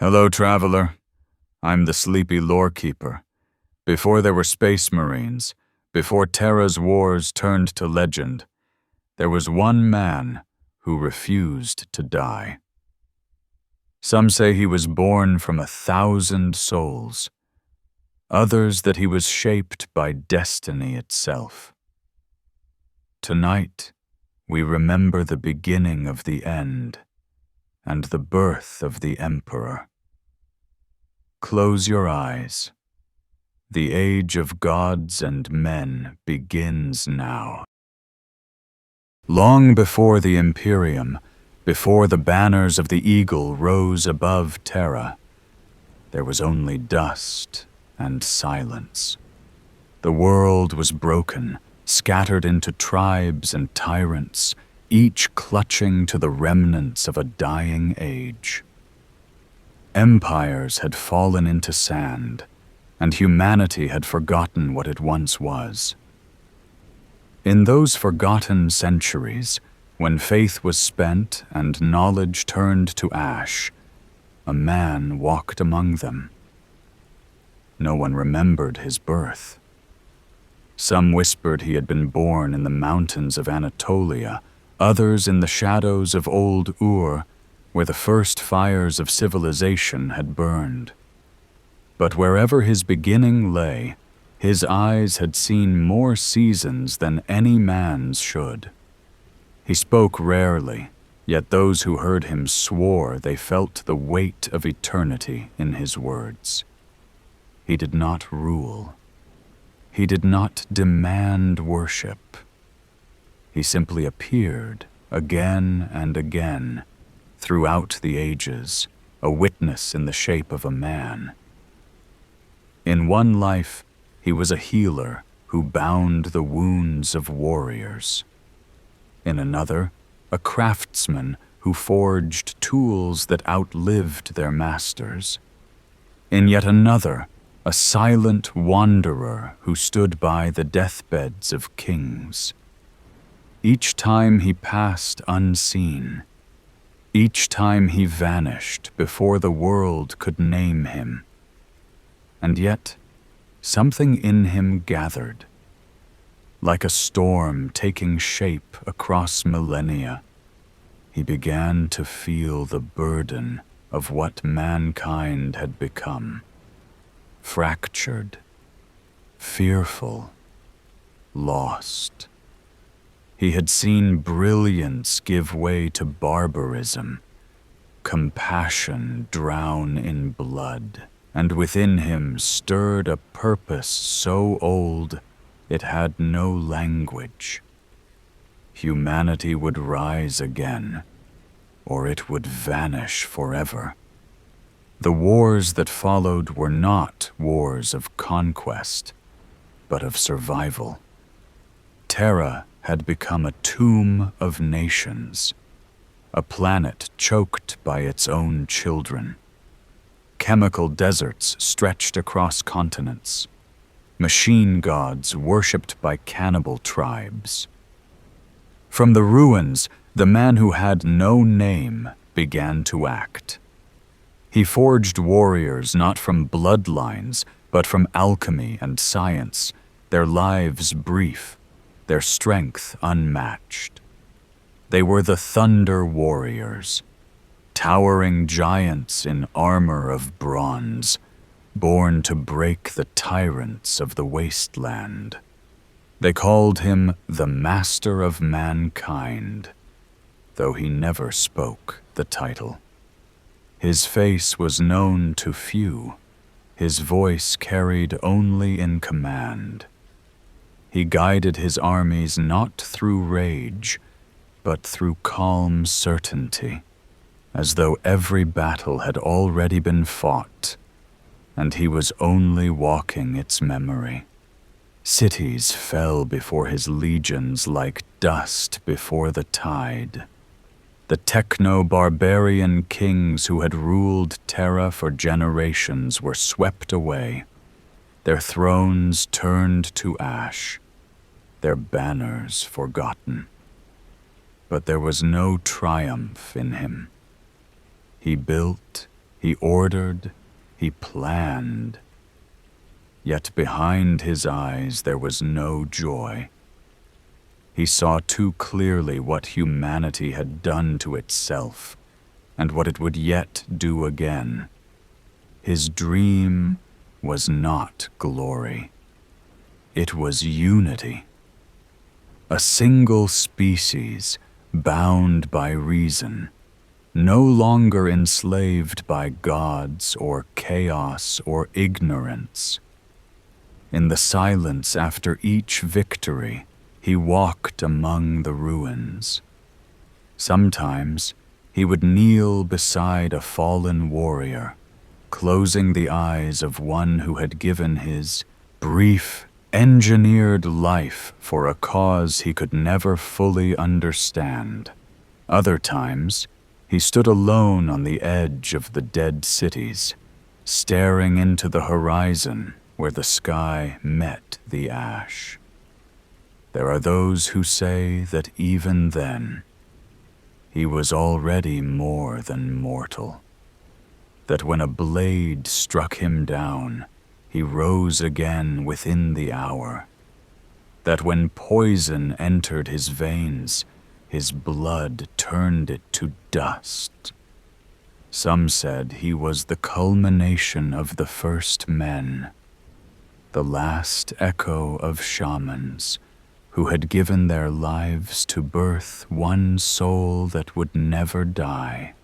Hello, traveler. I'm the Sleepy Lorekeeper. Before there were space marines, before Terra's wars turned to legend, there was one man who refused to die. Some say he was born from 1,000 souls. Others that he was shaped by destiny itself. Tonight, we remember the beginning of the end and the birth of the Emperor. Close your eyes. The age of gods and men begins now. Long before the Imperium, before the banners of the eagle rose above Terra, there was only dust and silence. The world was broken, scattered into tribes and tyrants, each clutching to the remnants of a dying age. Empires had fallen into sand, and humanity had forgotten what it once was. In those forgotten centuries, when faith was spent and knowledge turned to ash, a man walked among them. No one remembered his birth. Some whispered he had been born in the mountains of Anatolia, others in the shadows of old Ur, where the first fires of civilization had burned. But wherever his beginning lay, his eyes had seen more seasons than any man's should. He spoke rarely, yet those who heard him swore they felt the weight of eternity in his words. He did not rule. He did not demand worship. He simply appeared again and again, throughout the ages, a witness in the shape of a man. In one life, he was a healer who bound the wounds of warriors. In another, a craftsman who forged tools that outlived their masters. In yet another, a silent wanderer who stood by the deathbeds of kings. Each time he passed unseen. Each time he vanished before the world could name him. And yet, something in him gathered. Like a storm taking shape across millennia, he began to feel the burden of what mankind had become. Fractured, fearful, lost. He had seen brilliance give way to barbarism, compassion drown in blood, and within him stirred a purpose so old it had no language. Humanity would rise again, or it would vanish forever. The wars that followed were not wars of conquest, but of survival. Terra had become a tomb of nations, a planet choked by its own children. Chemical deserts stretched across continents, machine gods worshipped by cannibal tribes. From the ruins, the man who had no name began to act. He forged warriors not from bloodlines, but from alchemy and science, their lives brief, their strength unmatched. They were the Thunder Warriors, towering giants in armor of bronze, born to break the tyrants of the wasteland. They called him the Master of Mankind, though he never spoke the title. His face was known to few, his voice carried only in command. He guided his armies not through rage, but through calm certainty, as though every battle had already been fought, and he was only walking its memory. Cities fell before his legions like dust before the tide. The techno-barbarian kings who had ruled Terra for generations were swept away, their thrones turned to ash, their banners forgotten. But there was no triumph in him. He built, He ordered, he planned. Yet behind his eyes there was no joy. He saw too clearly what humanity had done to itself, and what it would yet do again. His dream was not glory. It was unity. A single species, bound by reason, no longer enslaved by gods or chaos or ignorance. In the silence after each victory, he walked among the ruins. Sometimes he would kneel beside a fallen warrior, closing the eyes of one who had given his brief, engineered life for a cause he could never fully understand. Other times, he stood alone on the edge of the dead cities, staring into the horizon where the sky met the ash. There are those who say that even then, he was already more than mortal. That when a blade struck him down, he rose again within the hour. That when poison entered his veins, his blood turned it to dust. Some said he was the culmination of the first men, the last echo of shamans who had given their lives to birth one soul that would never die.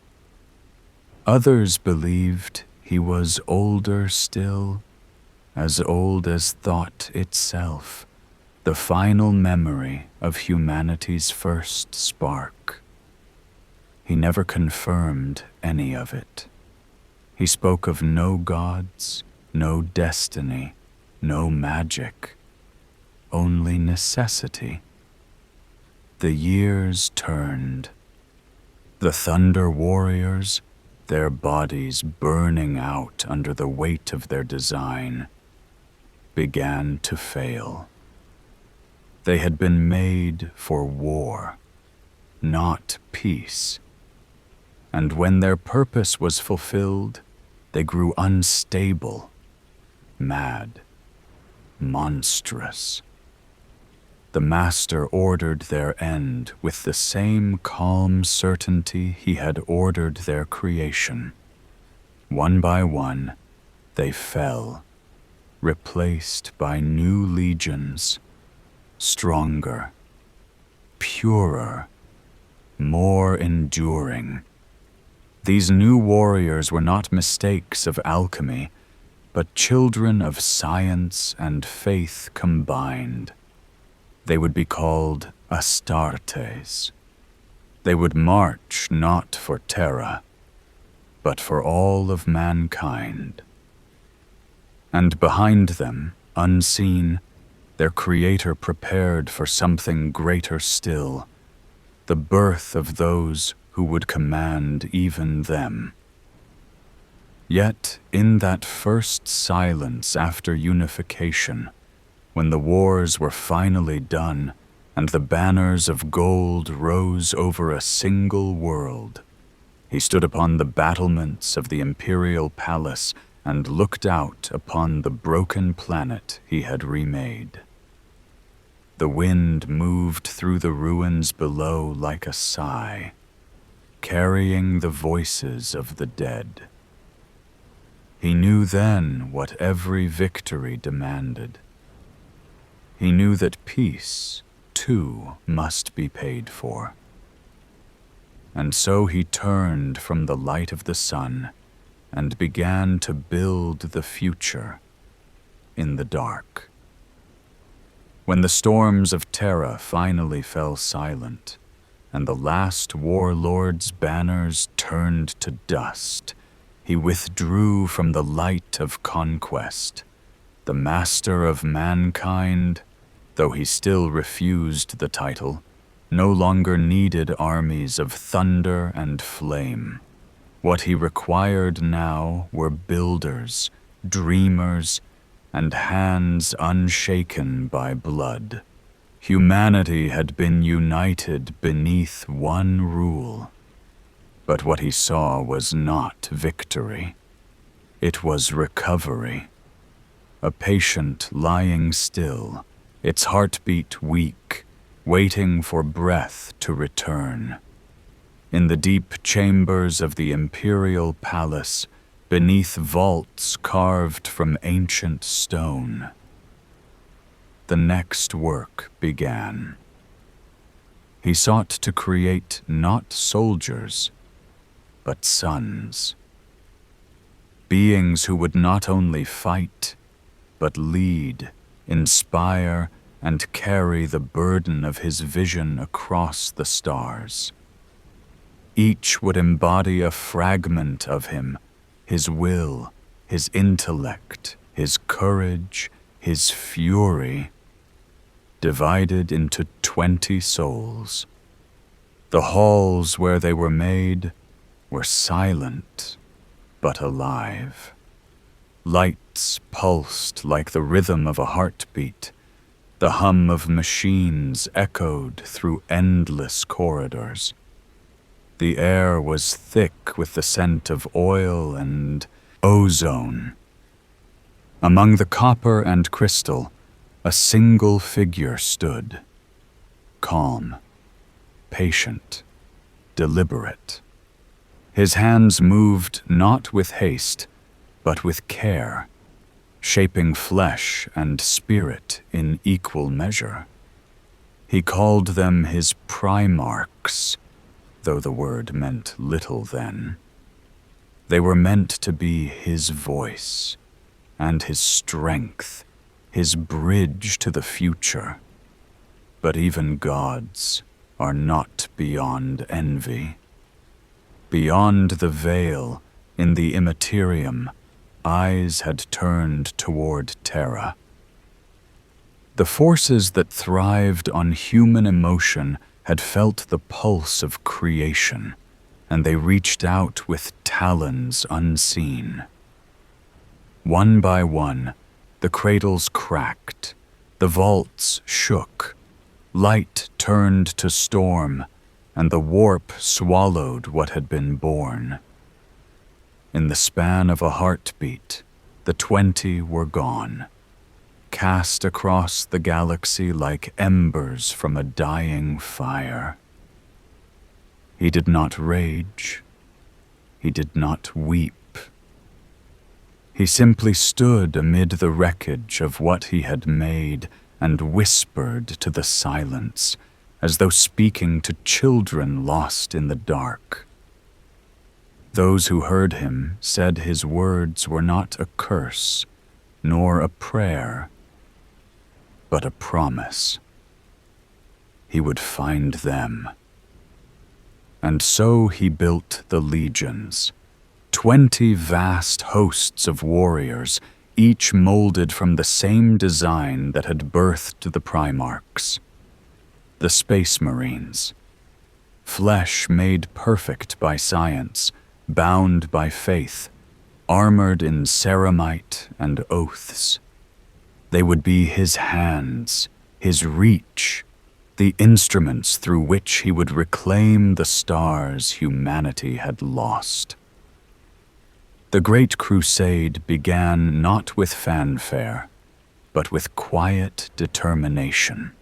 Others believed he was older still, as old as thought itself, the final memory of humanity's first spark. He never confirmed any of it. He spoke of no gods, no destiny, no magic, only necessity. The years turned. The Thunder Warriors, their bodies burning out under the weight of their design, began to fail. They had been made for war, not peace. And when their purpose was fulfilled, they grew unstable, mad, monstrous. The Master ordered their end with the same calm certainty he had ordered their creation. One by one, they fell, replaced by new legions, stronger, purer, more enduring. These new warriors were not mistakes of alchemy, but children of science and faith combined. They would be called Astartes. They would march not for Terra, but for all of mankind. And behind them, unseen, their creator prepared for something greater still, the birth of those who would command even them. Yet, in that first silence after unification, when the wars were finally done and the banners of gold rose over a single world, he stood upon the battlements of the imperial palace and looked out upon the broken planet he had remade. The wind moved through the ruins below like a sigh, carrying the voices of the dead. He knew then what every victory demanded. He knew that peace, too, must be paid for. And so he turned from the light of the sun and began to build the future in the dark. When the storms of Terra finally fell silent, and the last warlord's banners turned to dust, he withdrew from the light of conquest. The master of mankind, though he still refused the title, no longer needed armies of thunder and flame. What he required now were builders, dreamers, and hands unshaken by blood. Humanity had been united beneath one rule: But what he saw was not victory. It was recovery. A patient lying still, its heartbeat weak, waiting for breath to return. In the deep chambers of the imperial palace, beneath vaults carved from ancient stone, the next work began. He sought to create not soldiers, but sons. Beings who would not only fight, but lead, inspire, and carry the burden of his vision across the stars. Each would embody a fragment of him, his will, his intellect, his courage, his fury, divided into 20 souls. The halls where they were made were silent but alive. Lights pulsed like the rhythm of a heartbeat. The hum of machines echoed through endless corridors. The air was thick with the scent of oil and ozone. Among the copper and crystal, a single figure stood, calm, patient, deliberate. His hands moved not with haste, but with care, shaping flesh and spirit in equal measure. He called them his primarchs, though the word meant little then. They were meant to be his voice and his strength, his bridge to the future. But even gods are not beyond envy. Beyond the veil, in the Imperium, eyes had turned toward Terra. The forces that thrived on human emotion had felt the pulse of creation, and they reached out with talons unseen. One by one, the cradles cracked, the vaults shook, light turned to storm, and the warp swallowed what had been born. In the span of a heartbeat, the 20 were gone, cast across the galaxy like embers from a dying fire. He did not rage. He did not weep. He simply stood amid the wreckage of what he had made and whispered to the silence, as though speaking to children lost in the dark. Those who heard him said his words were not a curse, nor a prayer, but a promise. He would find them. And so he built the legions, 20 vast hosts of warriors, each molded from the same design that had birthed the Primarchs. The Space Marines, flesh made perfect by science, bound by faith, armored in ceramite and oaths. They would be his hands, his reach, the instruments through which he would reclaim the stars humanity had lost. The Great Crusade began not with fanfare, but with quiet determination.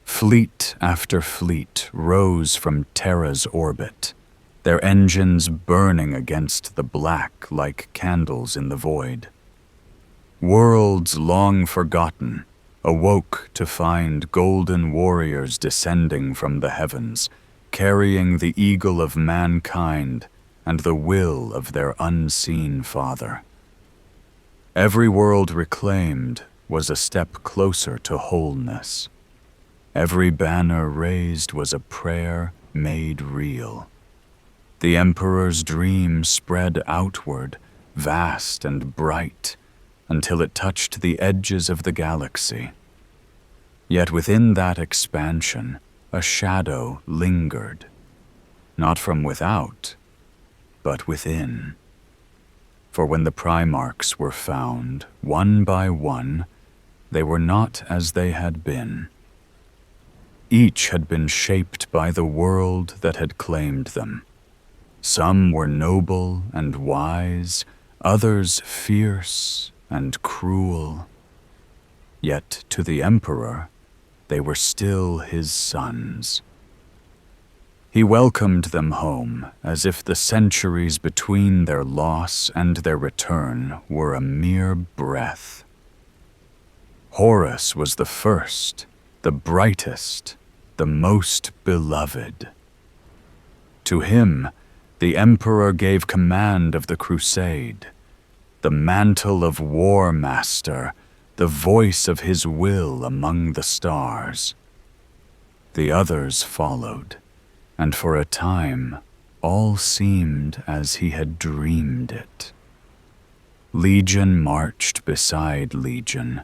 Fleet after fleet rose from Terra's orbit, their engines burning against the black like candles in the void. Worlds long forgotten awoke to find golden warriors descending from the heavens, carrying the eagle of mankind and the will of their unseen father. Every world reclaimed was a step closer to wholeness. Every banner raised was a prayer made real. The Emperor's dream spread outward, vast and bright, until it touched the edges of the galaxy. Yet within that expansion, a shadow lingered, not from without, but within. For when the Primarchs were found, one by one, they were not as they had been. Each had been shaped by the world that had claimed them, Some were noble and wise, others fierce and cruel. Yet to the Emperor, they were still his sons. He welcomed them home as if the centuries between their loss and their return were a mere breath. Horus was the first, the brightest, the most beloved. To him, the Emperor gave command of the crusade, the mantle of War Master, the voice of his will among the stars. The others followed, and for a time all seemed as he had dreamed it. Legion marched beside legion,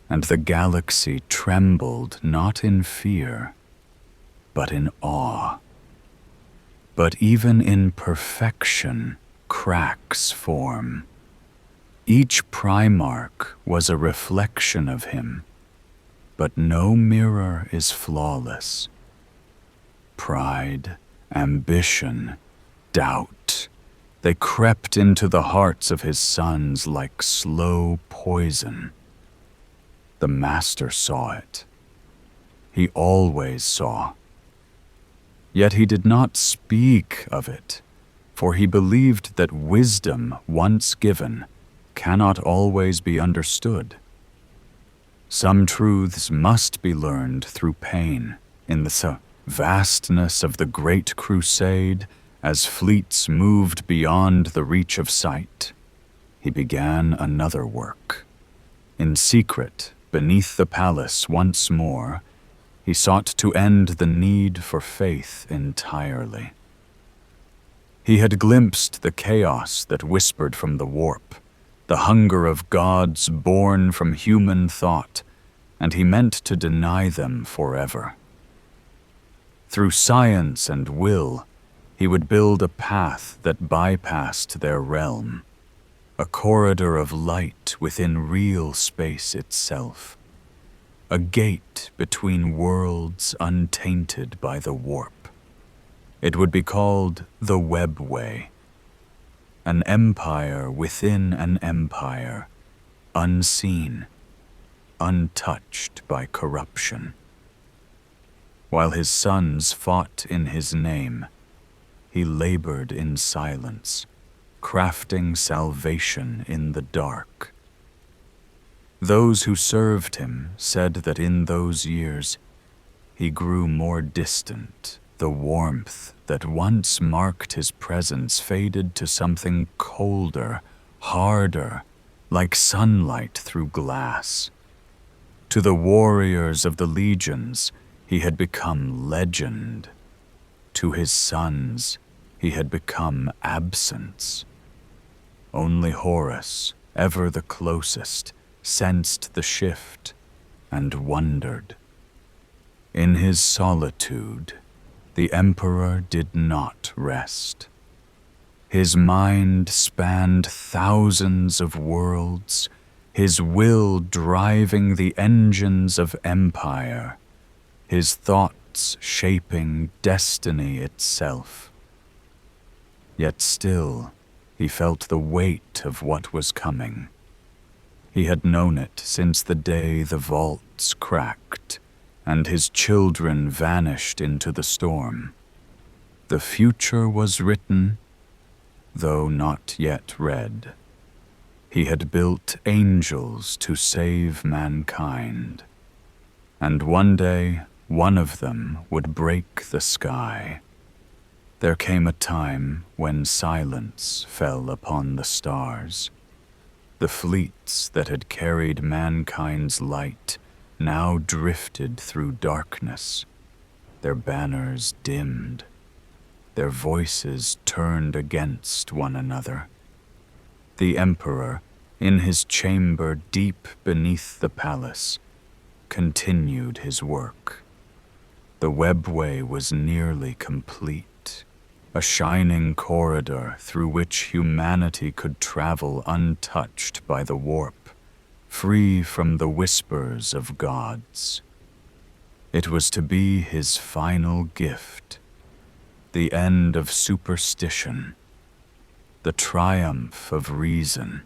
and the galaxy trembled not in fear, but in awe. But even in perfection, cracks form. Each Primarch was a reflection of him, but no mirror is flawless. Pride, ambition, doubt, they crept into the hearts of his sons like slow poison. The Master saw it. He always saw. Yet he did not speak of it, for he believed that wisdom once given cannot always be understood. Some truths must be learned through pain. In the vastness of the Great Crusade, as fleets moved beyond the reach of sight, he began another work. In secret, beneath the palace once more, he sought to end the need for faith entirely. He had glimpsed the chaos that whispered from the warp, the hunger of gods born from human thought, and he meant to deny them forever. Through science and will, he would build a path that bypassed their realm, a corridor of light within real space itself, a gate between worlds untainted by the warp. It would be called the Webway, an empire within an empire, unseen, untouched by corruption. While his sons fought in his name, he labored in silence, crafting salvation in the dark. Those who served him said that in those years he grew more distant. The warmth that once marked his presence faded to something colder, harder, like sunlight through glass. To the warriors of the legions, he had become legend. To his sons, he had become absence. Only Horus, ever the closest, sensed the shift and wondered. In his solitude, the Emperor did not rest. His mind spanned thousands of worlds, his will driving the engines of empire, his thoughts shaping destiny itself. Yet still, he felt the weight of what was coming. He had known it since the day the vaults cracked, and his children vanished into the storm. The future was written, though not yet read. He had built angels to save mankind, and one day one of them would break the sky. There came a time when silence fell upon the stars. The fleets that had carried mankind's light now drifted through darkness. Their banners dimmed, their voices turned against one another. The Emperor, in his chamber deep beneath the palace, continued his work. The webway was nearly complete, a shining corridor through which humanity could travel untouched by the warp, free from the whispers of gods. It was to be his final gift, the end of superstition, the triumph of reason.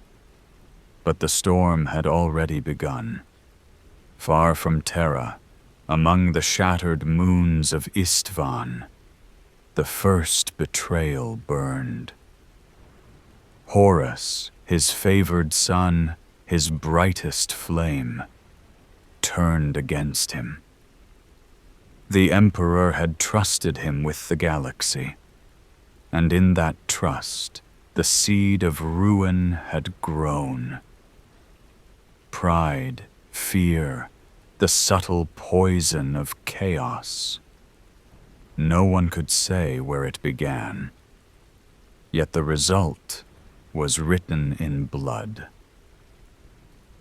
But the storm had already begun. Far from Terra, among the shattered moons of Istvan, the first betrayal burned. Horus, his favored son, his brightest flame, turned against him. The Emperor had trusted him with the galaxy, and in that trust, the seed of ruin had grown. Pride, fear, the subtle poison of chaos. No one could say where it began, yet the result was written in blood.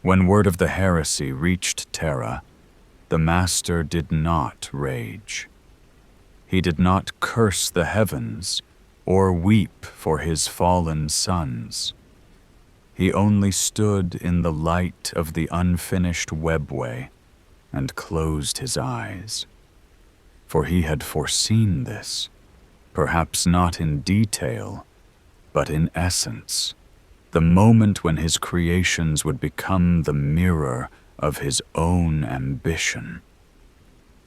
When word of the heresy reached Terra, the Master did not rage. He did not curse the heavens or weep for his fallen sons. He only stood in the light of the unfinished webway and closed his eyes. For he had foreseen this, perhaps not in detail, but in essence, the moment when his creations would become the mirror of his own ambition.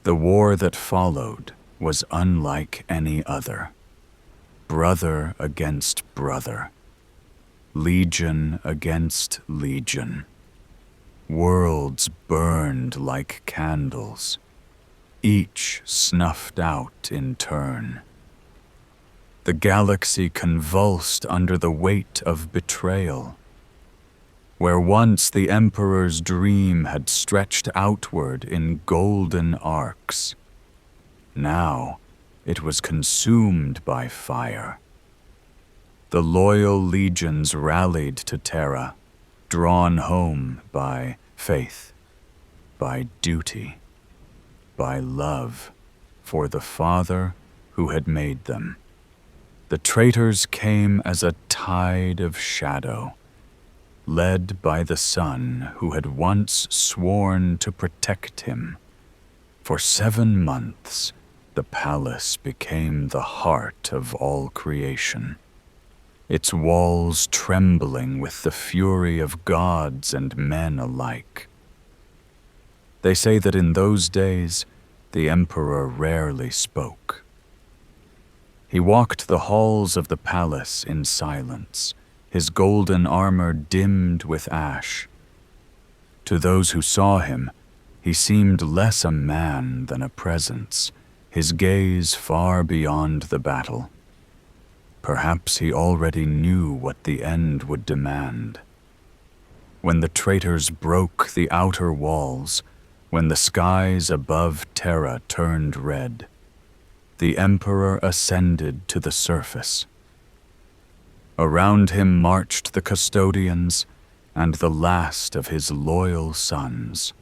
The war that followed was unlike any other. Brother against brother, legion against legion. Worlds burned like candles, each snuffed out in turn. The galaxy convulsed under the weight of betrayal. Where once the Emperor's dream had stretched outward in golden arcs, now it was consumed by fire. The loyal legions rallied to Terra, drawn home by faith, by duty, by love for the Father who had made them. The traitors came as a tide of shadow, led by the Son who had once sworn to protect him. For 7 months, the palace became the heart of all creation, its walls trembling with the fury of gods and men alike. They say that in those days, the Emperor rarely spoke. He walked the halls of the palace in silence, his golden armor dimmed with ash. To those who saw him, he seemed less a man than a presence, his gaze far beyond the battle. Perhaps he already knew what the end would demand. When the traitors broke the outer walls, when the skies above Terra turned red, the Emperor ascended to the surface. Around him marched the custodians and the last of his loyal sons.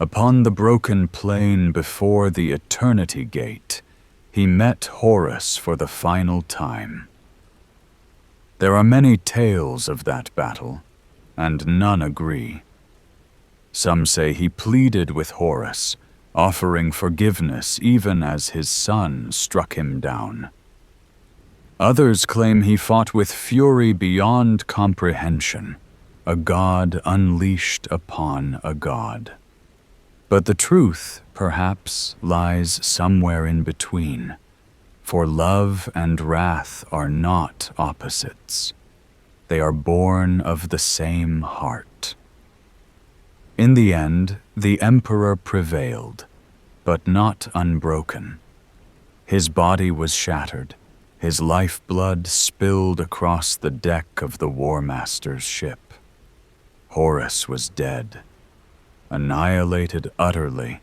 Upon the broken plain before the Eternity Gate, he met Horus for the final time. There are many tales of that battle, and none agree. Some say he pleaded with Horus, offering forgiveness even as his son struck him down. Others claim he fought with fury beyond comprehension, a god unleashed upon a god. But the truth, perhaps, lies somewhere in between, for love and wrath are not opposites. They are born of the same heart. In the end, the Emperor prevailed, but not unbroken. His body was shattered, his lifeblood spilled across the deck of the War Master's ship. Horus was dead, annihilated utterly,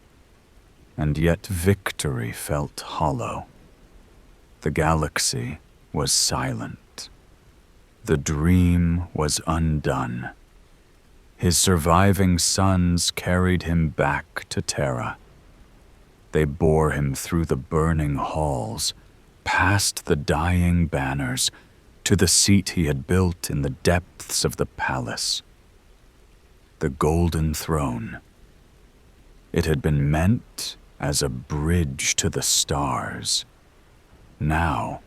and yet victory felt hollow. The galaxy was silent. The dream was undone. His surviving sons carried him back to Terra. They bore him through the burning halls, past the dying banners, to the seat he had built in the depths of the palace. The golden throne. It had been meant as a bridge to the stars, Now,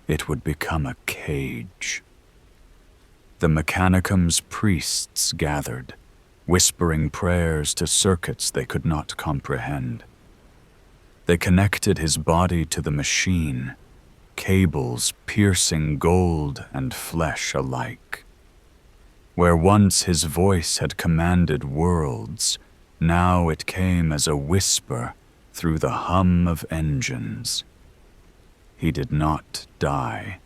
it would become a cage. The Mechanicum's priests gathered, whispering prayers to circuits they could not comprehend. They connected his body to the machine, cables piercing gold and flesh alike. Where once his voice had commanded worlds, now it came as a whisper through the hum of engines. He did not die.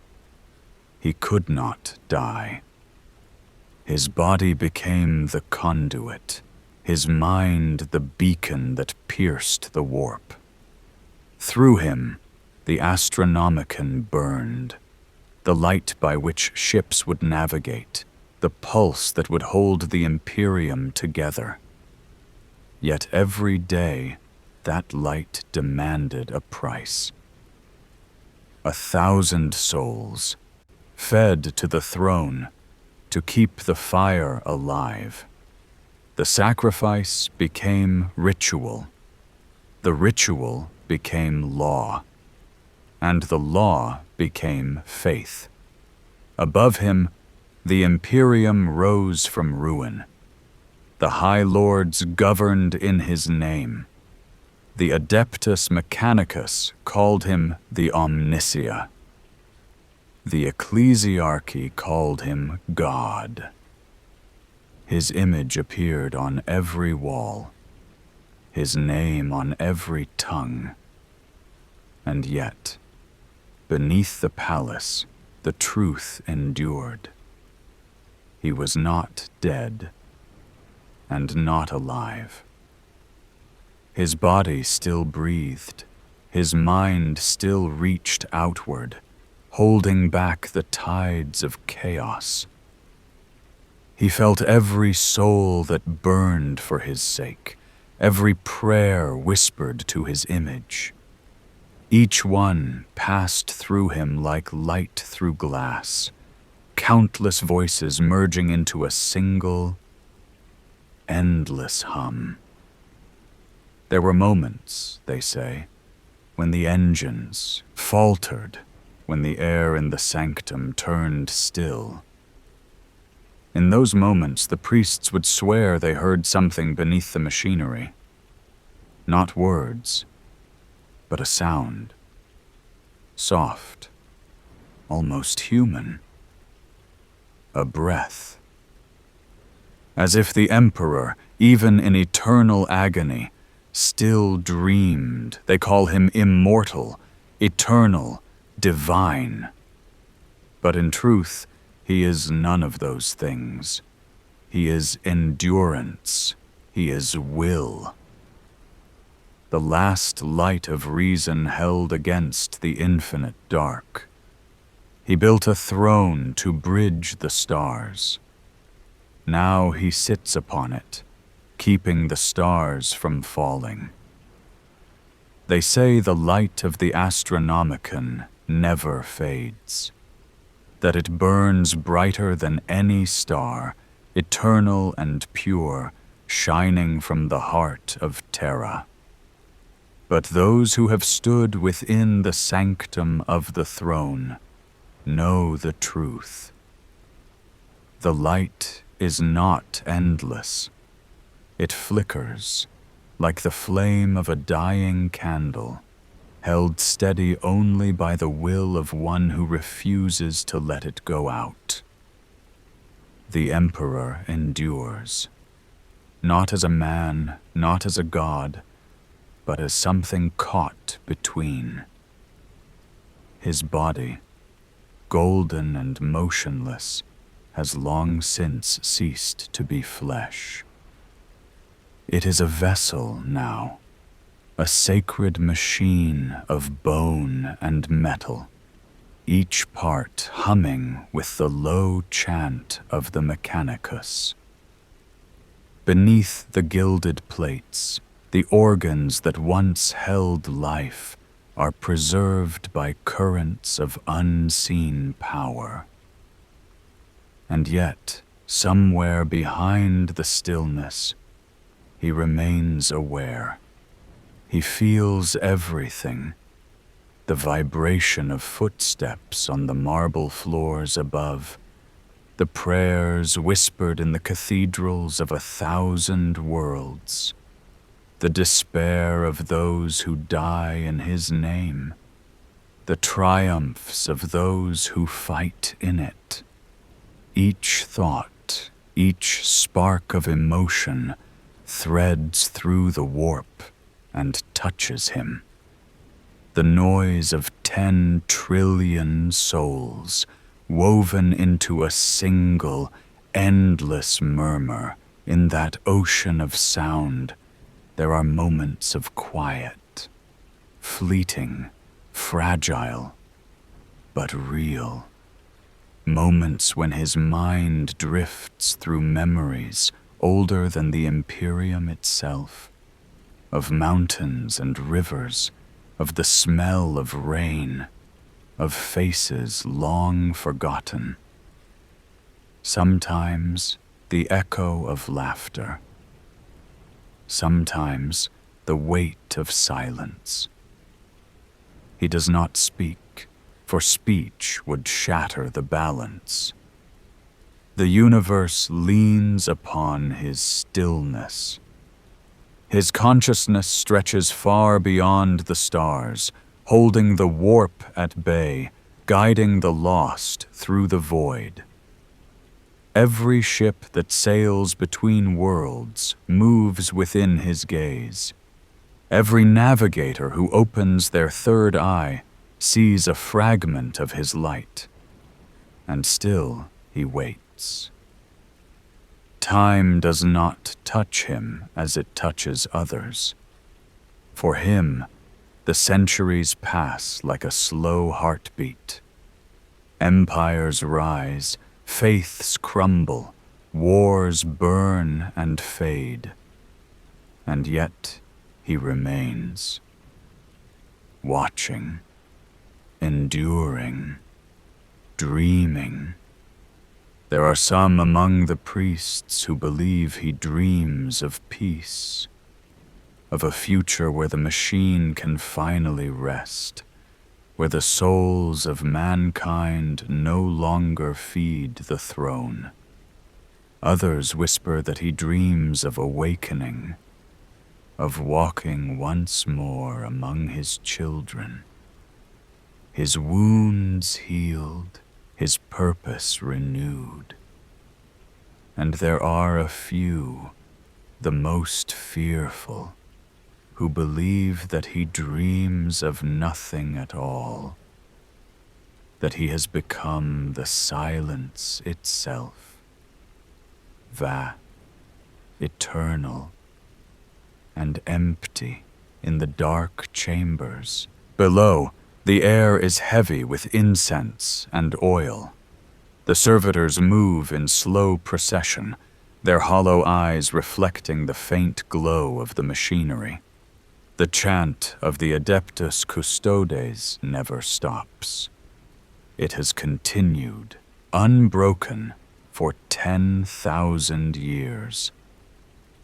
He could not die. His body became the conduit, his mind the beacon that pierced the warp. Through him, the Astronomicon burned, the light by which ships would navigate, the pulse that would hold the Imperium together. Yet every day, that light demanded a price. 1,000 souls, fed to the throne, to keep the fire alive. The sacrifice became ritual. The ritual became law. And the law became faith. Above him, the Imperium rose from ruin. The High Lords governed in his name. The Adeptus Mechanicus called him the Omnisia. The Ecclesiarchy called him God. His image appeared on every wall, his name on every tongue. And yet, beneath the palace, the truth endured. He was not dead, and not alive. His body still breathed, his mind still reached outward, holding back the tides of chaos. He felt every soul that burned for his sake, every prayer whispered to his image. Each one passed through him like light through glass, countless voices merging into a single, endless hum. There were moments, they say, when the engines faltered, when the air in the sanctum turned still. In those moments, the priests would swear they heard something beneath the machinery. Not words, but a sound. Soft, almost human. A breath. As if the Emperor, even in eternal agony, still dreamed. They call him immortal, eternal, divine. But in truth, he is none of those things. He is endurance. He is will. The last light of reason held against the infinite dark. He built a throne to bridge the stars. Now he sits upon it, keeping the stars from falling. They say the light of the Astronomicon never fades, that it burns brighter than any star, eternal and pure, shining from the heart of Terra. But those who have stood within the sanctum of the throne know the truth. The light is not endless. It flickers, like the flame of a dying candle, held steady only by the will of one who refuses to let it go out. The Emperor endures, not as a man, not as a god, but as something caught between. His body, golden and motionless, has long since ceased to be flesh. It is a vessel now, a sacred machine of bone and metal, each part humming with the low chant of the Mechanicus. Beneath the gilded plates, the organs that once held life are preserved by currents of unseen power. And yet, somewhere behind the stillness, he remains aware. He feels everything. the vibration of footsteps on the marble floors above, the prayers whispered in the cathedrals of 1,000 worlds, the despair of those who die in his name, the triumphs of those who fight in it. Each thought, each spark of emotion threads through the warp and touches him. The noise of 10 trillion souls woven into a single, endless murmur. In that ocean of sound, there are moments of quiet, fleeting, fragile, but real. Moments when his mind drifts through memories older than the Imperium itself, of mountains and rivers, of the smell of rain, of faces long forgotten. Sometimes the echo of laughter, sometimes the weight of silence. He does not speak, for speech would shatter the balance. The universe leans upon his stillness. His consciousness stretches far beyond the stars, holding the warp at bay, guiding the lost through the void. Every ship that sails between worlds moves within his gaze. Every navigator who opens their third eye sees a fragment of his light. And still he waits. Time does not touch him as it touches others. For him, the centuries pass like a slow heartbeat. Empires rise, faiths crumble, wars burn and fade. And yet he remains, watching, enduring, dreaming. There are some among the priests who believe he dreams of peace, of a future where the machine can finally rest, where the souls of mankind no longer feed the throne. Others whisper that he dreams of awakening, of walking once more among his children, his wounds healed, his purpose renewed. And there are a few, the most fearful, who believe that he dreams of nothing at all, that he has become the silence itself, vast, eternal, and empty in the dark chambers. Below, the air is heavy with incense and oil. The servitors move in slow procession, their hollow eyes reflecting the faint glow of the machinery. The chant of the Adeptus Custodes never stops. It has continued, unbroken, for 10,000 years.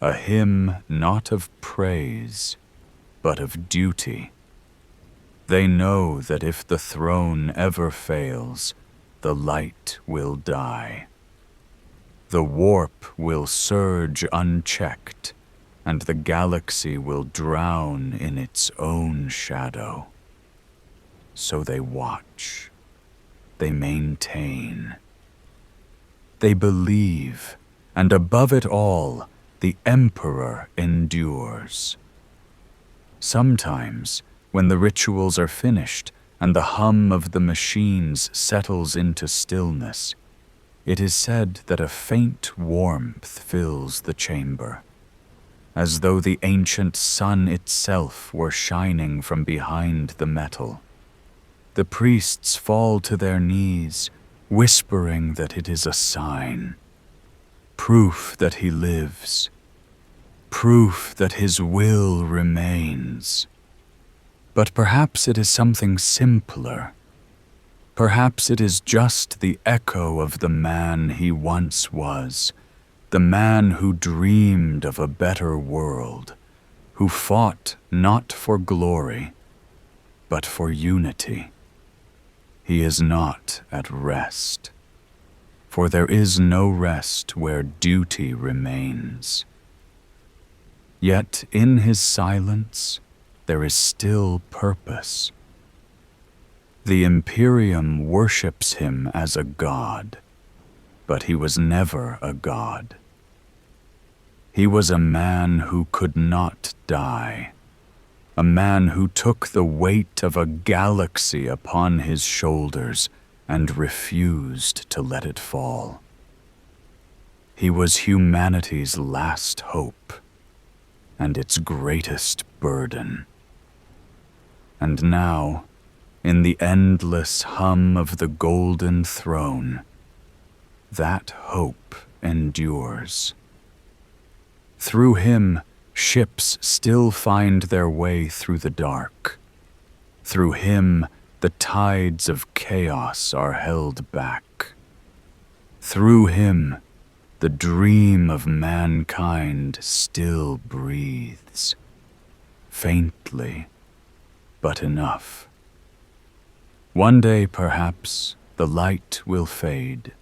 A hymn not of praise, but of duty. They know that if the throne ever fails, the light will die. The warp will surge unchecked, and the galaxy will drown in its own shadow. So they watch. They maintain. They believe, and above it all, the Emperor endures. Sometimes, when the rituals are finished and the hum of the machines settles into stillness, it is said that a faint warmth fills the chamber, as though the ancient sun itself were shining from behind the metal. The priests fall to their knees, whispering that it is a sign, proof that he lives, proof that his will remains. But perhaps it is something simpler. Perhaps it is just the echo of the man he once was, the man who dreamed of a better world, who fought not for glory, but for unity. He is not at rest, for there is no rest where duty remains. Yet in his silence there is still purpose. The Imperium worships him as a god, but he was never a god. He was a man who could not die, a man who took the weight of a galaxy upon his shoulders and refused to let it fall. He was humanity's last hope and its greatest burden. And now, in the endless hum of the golden throne, that hope endures. Through him, ships still find their way through the dark. Through him, the tides of chaos are held back. Through him, the dream of mankind still breathes, faintly, but enough. One day, perhaps, the light will fade,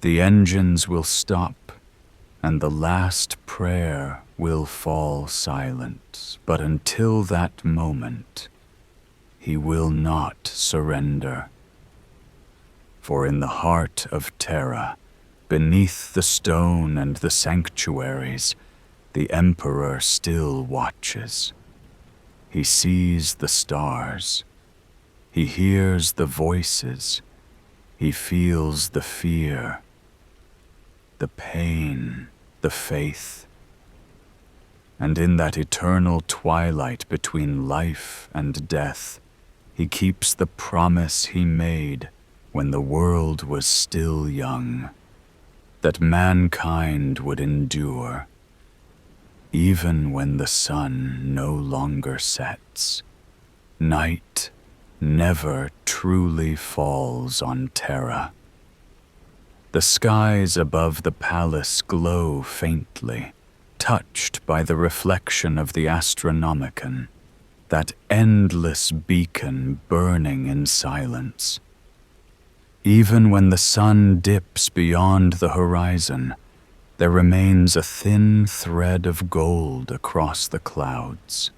the engines will stop, and the last prayer will fall silent. But until that moment, he will not surrender. For in the heart of Terra, beneath the stone and the sanctuaries, the Emperor still watches. He sees the stars. He hears the voices. He feels the fear, the pain, the faith. And in that eternal twilight between life and death, he keeps the promise he made when the world was still young, that mankind would endure, even when the sun no longer sets. Night never truly falls on Terra. The skies above the palace glow faintly, touched by the reflection of the Astronomicon, that endless beacon burning in silence. Even when the sun dips beyond the horizon, there remains a thin thread of gold across the clouds,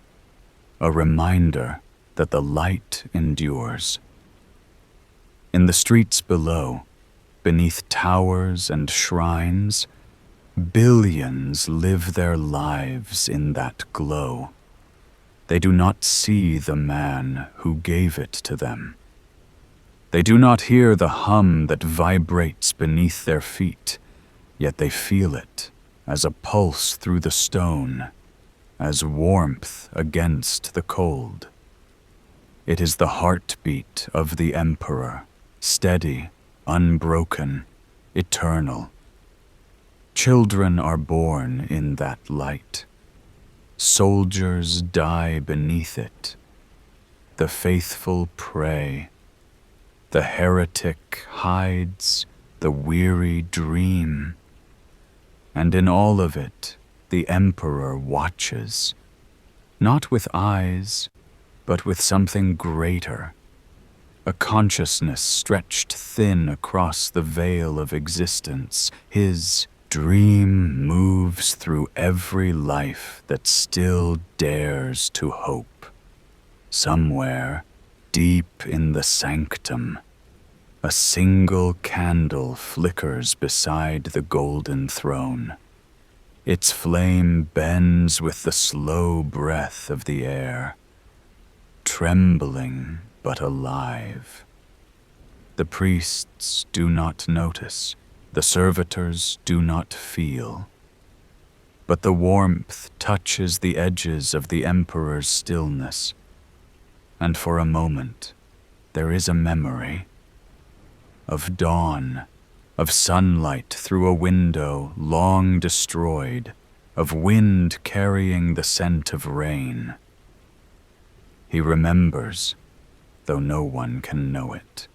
a reminder that the light endures. In the streets below, beneath towers and shrines, billions live their lives in that glow. They do not see the man who gave it to them. They do not hear the hum that vibrates beneath their feet, yet they feel it as a pulse through the stone, as warmth against the cold. It is the heartbeat of the Emperor, steady, unbroken, eternal. Children are born in that light. Soldiers die beneath it. The faithful pray. The heretic hides, the weary dream. And in all of it, the Emperor watches, not with eyes, but with something greater, a consciousness stretched thin across the veil of existence. His dream moves through every life that still dares to hope. Somewhere, deep in the sanctum, a single candle flickers beside the golden throne. Its flame bends with the slow breath of the air, trembling but alive. The priests do not notice, the servitors do not feel, but the warmth touches the edges of the Emperor's stillness, and for a moment there is a memory of dawn, of sunlight through a window long destroyed, of wind carrying the scent of rain. He remembers, though no one can know it.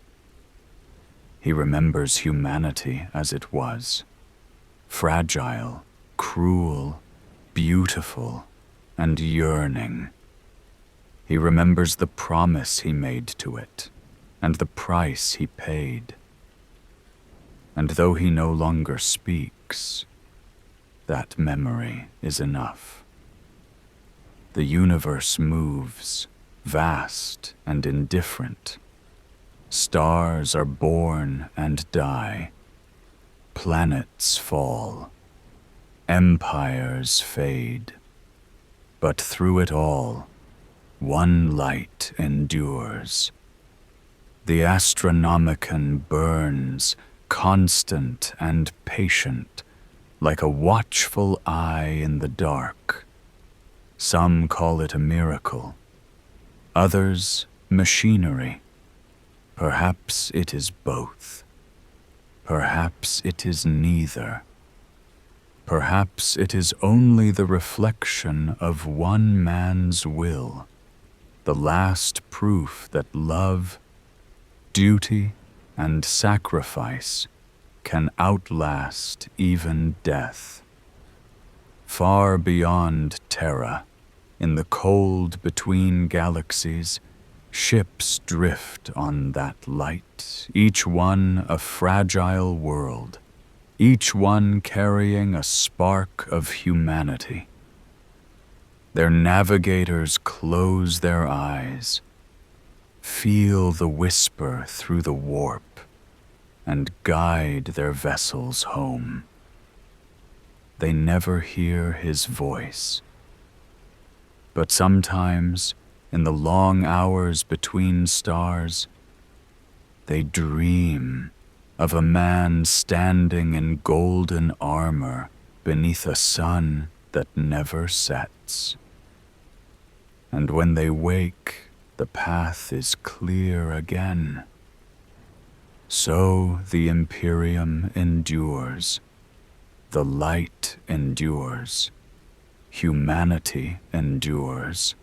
He remembers humanity as it was, fragile, cruel, beautiful, and yearning. He remembers the promise he made to it, and the price he paid. And though he no longer speaks, that memory is enough. The universe moves, vast and indifferent. Stars are born and die. Planets fall. Empires fade. But through it all, one light endures. The Astronomicon burns, constant and patient, like a watchful eye in the dark. Some call it a miracle, others machinery. Perhaps it is both. Perhaps it is neither. Perhaps it is only the reflection of one man's will, the last proof that love, duty, and sacrifice can outlast even death. Far beyond Terra, in the cold between galaxies, ships drift on that light, each one a fragile world, each one carrying a spark of humanity. Their navigators close their eyes, feel the whisper through the warp, and guide their vessels home. They never hear his voice. But sometimes, in the long hours between stars, they dream of a man standing in golden armor beneath a sun that never sets. And when they wake, the path is clear again. So the Imperium endures. The light endures. Humanity endures.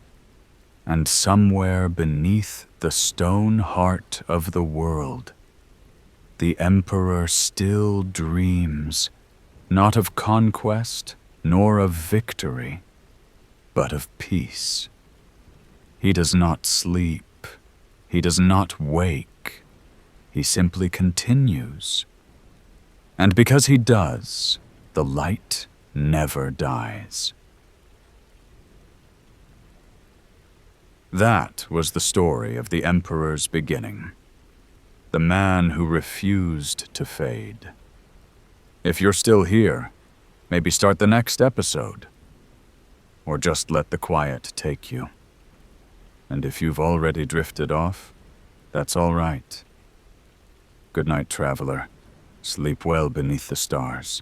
And somewhere beneath the stone heart of the world, the Emperor still dreams, not of conquest nor of victory, but of peace. He does not sleep. He does not wake. He simply continues. And because he does, the light never dies. That was the story of the Emperor's beginning, the man who refused to fade. If you're still here, maybe start the next episode, or just let the quiet take you. And if you've already drifted off, that's all right. Good night, traveler. Sleep well beneath the stars.